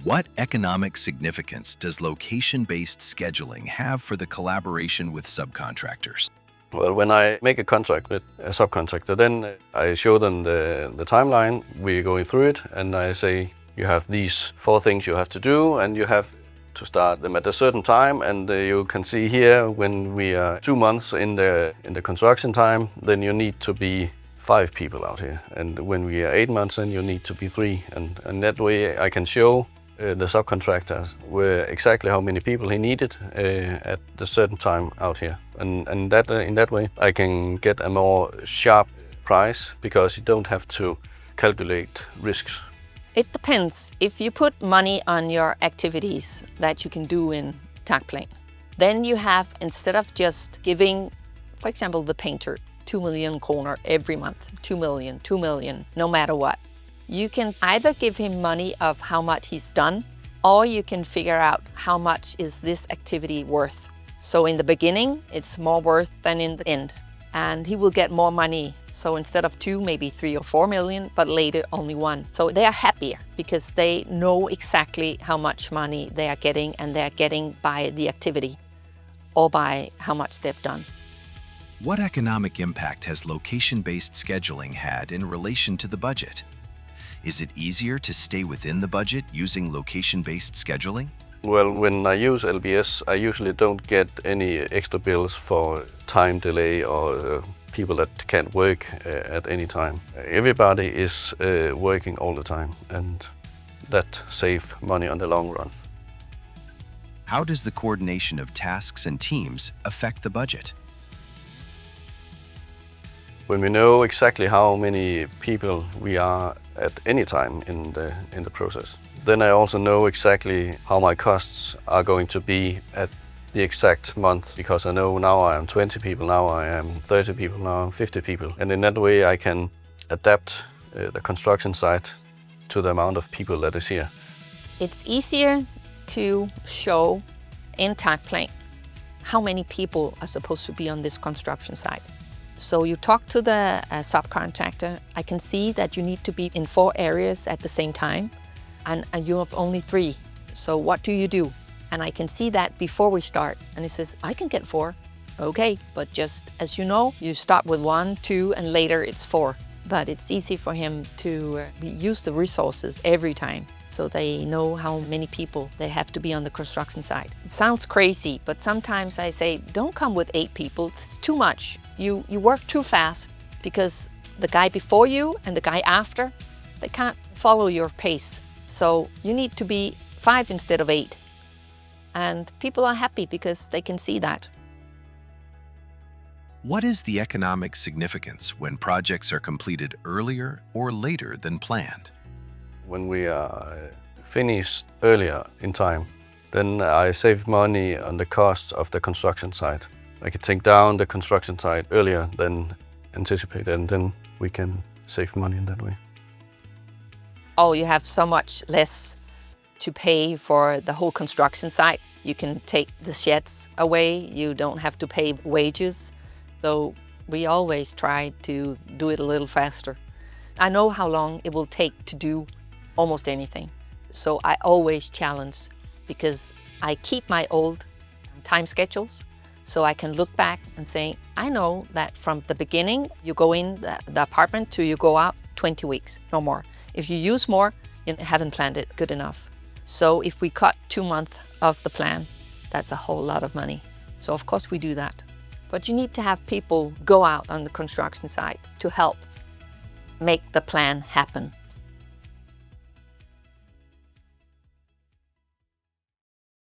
What economic significance does location-based scheduling have for the collaboration with subcontractors? Well, when I make a contract with a subcontractor, then I show them the timeline, we're going through it, and I say, you have these 4 things you have to do, and you have to start them at a certain time, and you can see here when we are 2 months in the construction time, then you need to be 5 people out here, and when we are 8 months, then you need to be 3, and that way I can show the subcontractor where exactly how many people he needed at a certain time out here, and that in that way I can get a more sharp price because you don't have to calculate risks. It depends. If you put money on your activities that you can do in Tactplan, then you have, instead of just giving, for example, the painter 2 million kroner every month, 2 million, no matter what. You can either give him money of how much he's done, or you can figure out how much is this activity worth. So in the beginning, it's more worth than in the end, and he will get more money. So instead of 2, maybe 3 or 4 million, but later only 1. So they are happier because they know exactly how much money they are getting, and they're getting by the activity or by how much they've done. What economic impact has location-based scheduling had in relation to the budget? Is it easier to stay within the budget using location-based scheduling? Well, when I use LBS, I usually don't get any extra bills for time delay or people that can't work at any time. Everybody is working all the time, and that saves money on the long run. How does the coordination of tasks and teams affect the budget? When we know exactly how many people we are at any time in the process, then I also know exactly how my costs are going to be at the exact month, because I know now I am 20 people, now I am 30 people, now I'm 50 people. And in that way I can adapt the construction site to the amount of people that is here. It's easier to show in Tactplan how many people are supposed to be on this construction site. So you talk to the subcontractor, I can see that you need to be in 4 areas at the same time, and you have only 3. So what do you do? And I can see that before we start. And he says, I can get 4. Okay, but just as you know, you start with 1, 2, and later it's 4. But it's easy for him to use the resources every time, so they know how many people they have to be on the construction site. It sounds crazy, but sometimes I say, don't come with 8 people, it's too much. You work too fast, because the guy before you and the guy after, they can't follow your pace. So you need to be 5 instead of 8. And people are happy because they can see that. What is the economic significance when projects are completed earlier or later than planned? When we are finished earlier in time, then I save money on the cost of the construction site. I can take down the construction site earlier than anticipated, and then we can save money in that way. Oh, you have so much less to pay for the whole construction site. You can take the sheds away, you don't have to pay wages. So we always try to do it a little faster. I know how long it will take to do almost anything. So I always challenge, because I keep my old time schedules, so I can look back and say, I know that from the beginning, you go in the apartment to you go out 20 weeks, no more. If you use more, you haven't planned it good enough. So if we cut 2 months of the plan, that's a whole lot of money. So of course we do that. But you need to have people go out on the construction site to help make the plan happen.